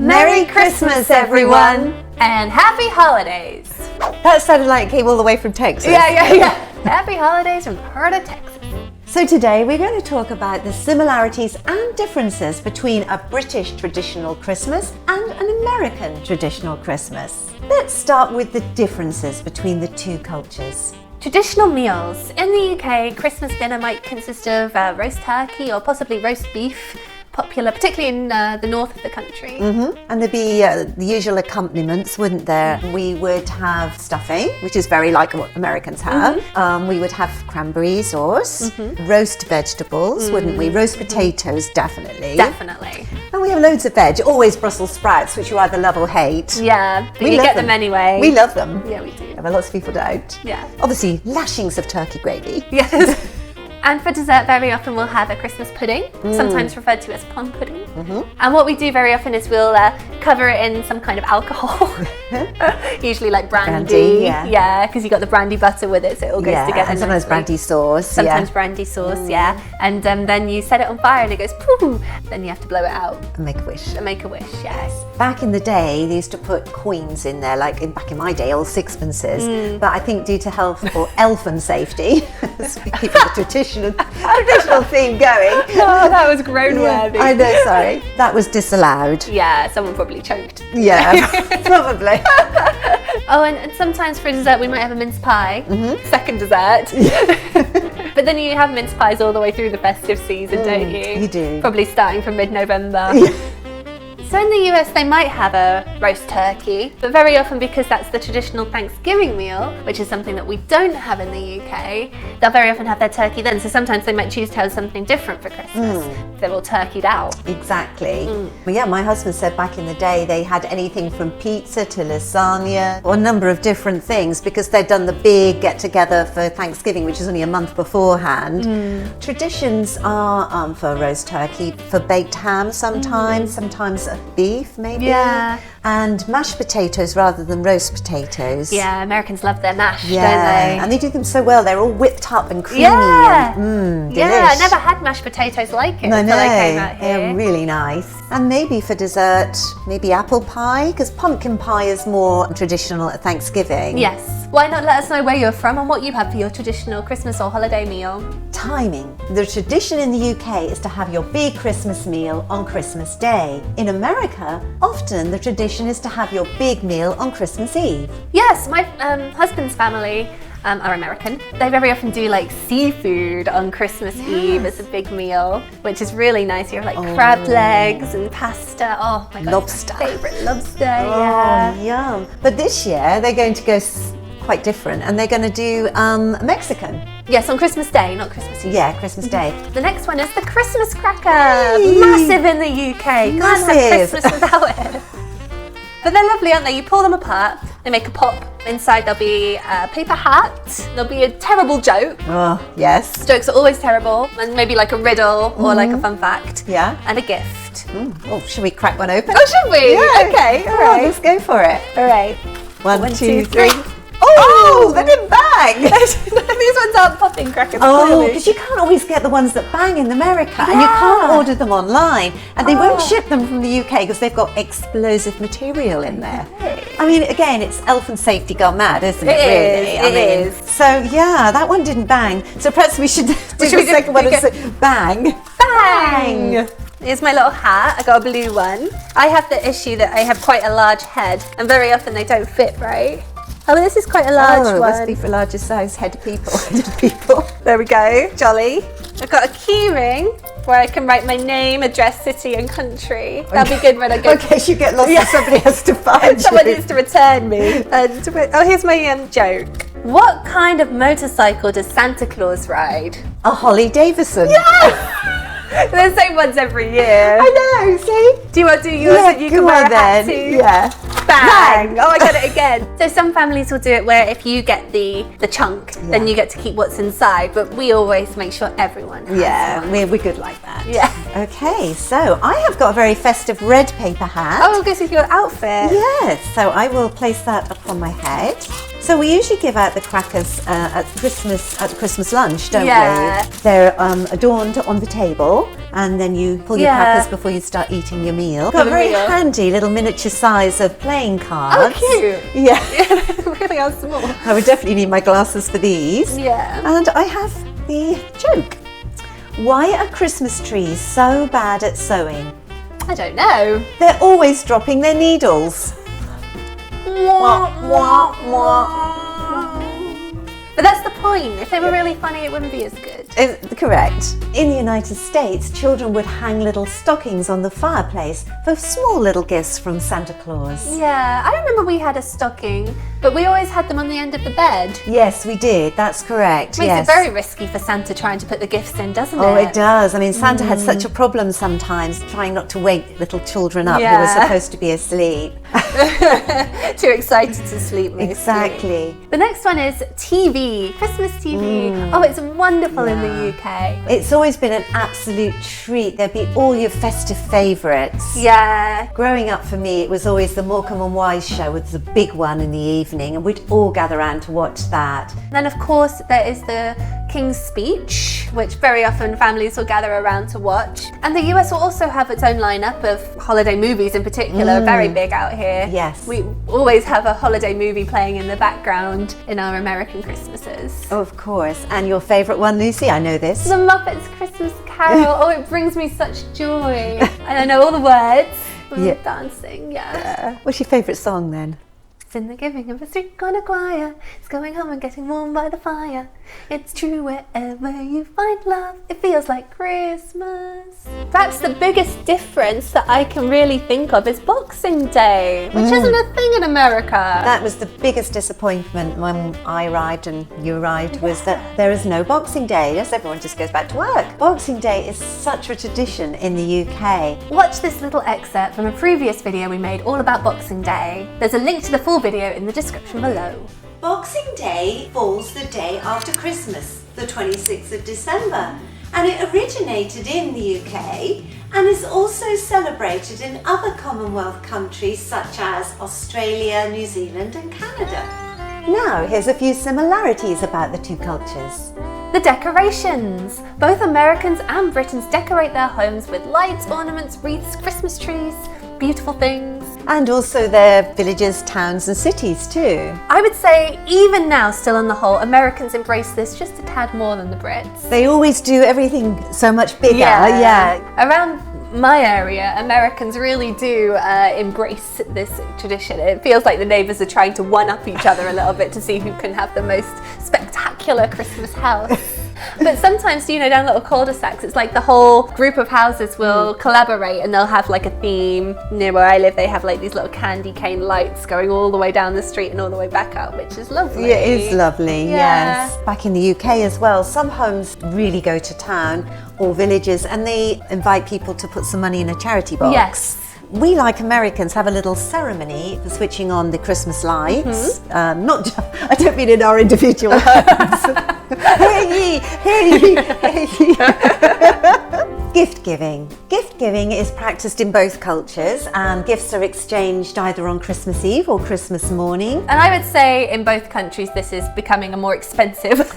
Merry Christmas, everyone! And happy holidays! That sounded like it came all the way from Texas. Yeah. Happy holidays from the heart of Texas. So today we're going to talk about the similarities and differences between a British traditional Christmas and an American traditional Christmas. Let's start with the differences between the two cultures. Traditional meals. In the UK, Christmas dinner might consist of roast turkey or possibly roast beef, popular particularly in the north of the country. And there'd be the usual accompaniments, wouldn't there? We would have stuffing, which is very like what Americans have. We would have cranberry sauce, roast vegetables, wouldn't we? Roast potatoes, definitely. Definitely. And we have loads of veg, always Brussels sprouts, which you either love or hate. Yeah, but We you love get them anyway. We love them. Yeah, we do. But lots of people don't. Yeah. Obviously, lashings of turkey gravy. Yes. And for dessert, very often we'll have a Christmas pudding, sometimes referred to as plum pudding. And what we do very often is we'll cover it in some kind of alcohol, usually like brandy. Yeah, because you got the brandy butter with it, so it all goes together. And sometimes nicely. brandy sauce. Sometimes brandy sauce, and then you set it on fire and it goes poof. Then you have to blow it out And make a wish. and make a wish. Yes. Back in the day, they used to put coins in there, like back in my day, old sixpences. But I think due to health or elfin safety, keeping the traditional theme going. Oh, that was groan worthy. I know, sorry. That was disallowed. Yeah, someone probably choked. Yeah, probably. Oh, and sometimes for dessert we might have a mince pie. Second dessert. But then you have mince pies all the way through the festive season, don't you? You do. Probably starting from mid-November. So in the US they might have a roast turkey, but very often because that's the traditional Thanksgiving meal, which is something that we don't have in the UK, they'll very often have their turkey then. So sometimes they might choose to have something different for Christmas. They're all turkeyed out. Exactly. Well, yeah, my husband said back in the day they had anything from pizza to lasagna or a number of different things because they'd done the big get-together for Thanksgiving, which is only a month beforehand. Traditions are for roast turkey, for baked ham sometimes beef maybe, and mashed potatoes rather than roast potatoes. Yeah, Americans love their mash, don't they? And they do them so well. They're all whipped up and creamy. Yeah, delish. I never had mashed potatoes like it until I came out here. They're really nice. And maybe for dessert, maybe apple pie, because pumpkin pie is more traditional at Thanksgiving. Yes. Why not let us know where you're from and what you have for your traditional Christmas or holiday meal? Timing. The tradition in the UK is to have your big Christmas meal on Christmas Day. In America, often the tradition is to have your big meal on Christmas Eve. Yes, my husband's family are American. They very often do like seafood on Christmas Eve as a big meal, which is really nice. You have like crab legs and pasta. Oh my god, Lobster. Favorite lobster. Oh, yum. But this year they're going to go quite different and they're going to do Mexican. Yes, on Christmas Day, not Christmas Eve. Yeah, Christmas Day. The next one is the Christmas cracker. Yay! Massive in the UK. Massive. Can't have Christmas without it. But they're lovely, aren't they? You pull them apart, they make a pop. Inside there'll be a paper hat, there'll be a terrible joke. Oh, yes. Jokes are always terrible, and maybe like a riddle or like a fun fact. Yeah. And a gift. Oh, should we crack one open? Oh, should we? Yeah. Okay, all Oh, right. let's go for it. All right. One, two, three. three. Oh, they didn't bang! These ones aren't popping crackers. Oh, clearly. because you can't always get the ones that bang in America, and you can't order them online, and they won't ship them from the UK because they've got explosive material in there. I mean, again, it's elf and safety gone mad, isn't it? It is. So yeah, that one didn't bang. So perhaps we should do the second one and say bang. Bang! Here's my little hat. I got a blue one. I have the issue that I have quite a large head, and very often they don't fit right. Oh, this is quite a large it one. must be for larger size head people. There we go, jolly. I've got a key ring where I can write my name, address, city and country. That'll be good when I go. In case you get lost and somebody has to find Someone you. needs to return me. And here's my joke. What kind of motorcycle does Santa Claus ride? A Holly Davidson. The same ones every year. I know, see? Do you want to do yours so you can wear a hat too? Yeah. Bang! Oh, I got it again. So some families will do it where if you get the chunk, then you get to keep what's inside. But we always make sure everyone has one. We're good like that. hat. Yeah. Okay, so I have got a very festive red paper hat. Oh, goes with your outfit. Yes, so I will place that upon my head. So we usually give out the crackers at the Christmas lunch, don't we? They're adorned on the table, and then you pull your crackers before you start eating your meal. Got a very handy little miniature size of playing cards. Oh, cute. Yeah. Really are small. I would definitely need my glasses for these. Yeah. And I have the joke. Why are Christmas trees so bad at sewing? I don't know. They're always dropping their needles. Wah, wah, wah. But that's the point. If they were really funny, it wouldn't be as good. Correct. In the United States, children would hang little stockings on the fireplace for small little gifts from Santa Claus. Yeah, I remember we had a stocking, but we always had them on the end of the bed. Yes, we did. That's correct. Makes it very risky for Santa trying to put the gifts in, doesn't it? Oh, it does. I mean, Santa had such a problem sometimes trying not to wake little children up who were supposed to be asleep. Too excited to sleep, mostly. Exactly. The next one is TV, Christmas TV. Oh, it's wonderful in the UK. It's always been an absolute treat. There'd be all your festive favourites. Yeah. Growing up for me, it was always the Morecambe and Wise show with the big one in the evening, and we'd all gather around to watch that. Then, of course, there is the King's Speech, which very often families will gather around to watch. And the US will also have its own lineup of holiday movies in particular, very big out here. Yes. We always have a holiday movie playing in the background in our American Christmases. Oh, of course. And your favourite one, Lucy? I know this. The Muppets Christmas Carol. Oh, it brings me such joy. And I know all the words. We're dancing, What's your favourite song then? It's in the giving of a three-corner choir. It's going home and getting warm by the fire. It's true wherever you find love. It feels like Christmas. Perhaps the biggest difference that I can really think of is Boxing Day, which isn't a thing in America. That was the biggest disappointment when I arrived and you arrived, was that there is no Boxing Day. Yes, everyone just goes back to work. Boxing Day is such a tradition in the UK. Watch this little excerpt from a previous video we made all about Boxing Day. There's a link to the full video in the description below. Boxing Day falls the day after Christmas, the 26th of December, and it originated in the UK and is also celebrated in other Commonwealth countries such as Australia, New Zealand and Canada. Now, here's a few similarities about the two cultures. The decorations. Both Americans and Britons decorate their homes with lights, ornaments, wreaths, Christmas trees, beautiful things. And also their villages, towns and cities too. I would say even now, still on the whole, Americans embrace this just a tad more than the Brits. They always do everything so much bigger. Around my area, Americans really do embrace this tradition. It feels like the neighbours are trying to one-up each other a little bit to see who can have the most spectacular Christmas house. But sometimes, you know, down little cul-de-sacs, it's like the whole group of houses will collaborate and they'll have like a theme. Near where I live, they have like these little candy cane lights going all the way down the street and all the way back up, which is lovely. Yeah, it is lovely, yes. Back in the UK as well, some homes really go to town or villages and they invite people to put some money in a charity box. Yes. We, like Americans, have a little ceremony for switching on the Christmas lights. Not just, I don't mean in our individual homes. Hey ye, hey ye, hey ye. Gift giving. Gift giving is practiced in both cultures and gifts are exchanged either on Christmas Eve or Christmas morning. And I would say in both countries this is becoming a more expensive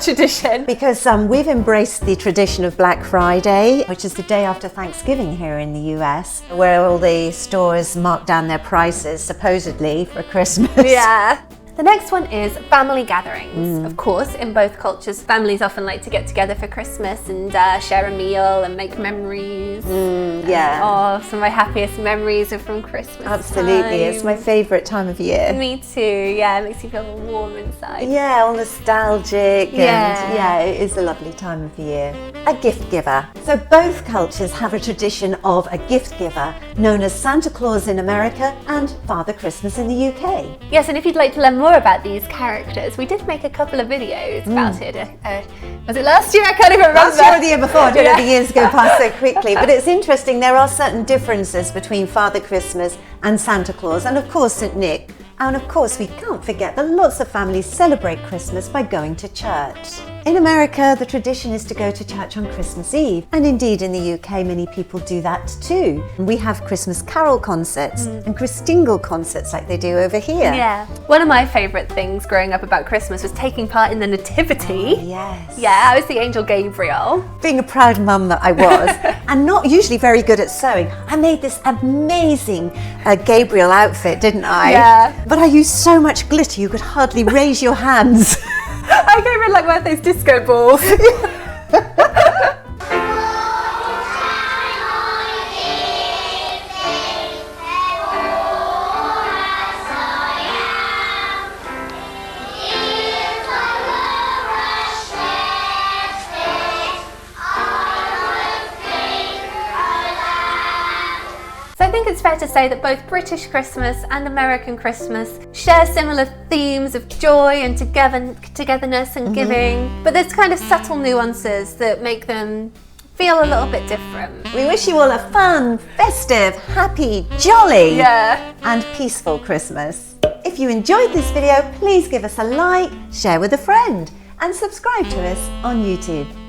tradition. Because we've embraced the tradition of Black Friday, which is the day after Thanksgiving here in the US, where all the stores mark down their prices, supposedly, for Christmas. Yeah. The next one is family gatherings. Of course, in both cultures, families often like to get together for Christmas and share a meal and make memories. Oh, some of my happiest memories are from Christmas. Absolutely, it's my favourite time of year. Me too, yeah, it makes you feel warm inside. Yeah, all nostalgic and yeah, it is a lovely time of year. A gift giver. So both cultures have a tradition of a gift giver known as Santa Claus in America and Father Christmas in the UK. Yes, and if you'd like to learn more about these characters, we did make a couple of videos about it. Was it last year? I can't even remember. Last year or the year before, I don't know, the years go past so quickly. But it's interesting, there are certain differences between Father Christmas and Santa Claus, and of course St. Nick. And of course we can't forget that lots of families celebrate Christmas by going to church. In America, the tradition is to go to church on Christmas Eve, and indeed in the UK many people do that too. We have Christmas carol concerts and Christingle concerts like they do over here. Yeah. One of my favourite things growing up about Christmas was taking part in the Nativity. Yes. Yeah, I was the angel Gabriel. Being a proud mum that I was, and not usually very good at sewing, I made this amazing Gabriel outfit, didn't I? Yeah. But I used so much glitter you could hardly raise your hands. I came in like one of those disco balls. I think it's fair to say that both British Christmas and American Christmas share similar themes of joy and togetherness and giving, but there's kind of subtle nuances that make them feel a little bit different. We wish you all a fun, festive, happy, jolly and peaceful Christmas. If you enjoyed this video, please give us a like, share with a friend and subscribe to us on YouTube.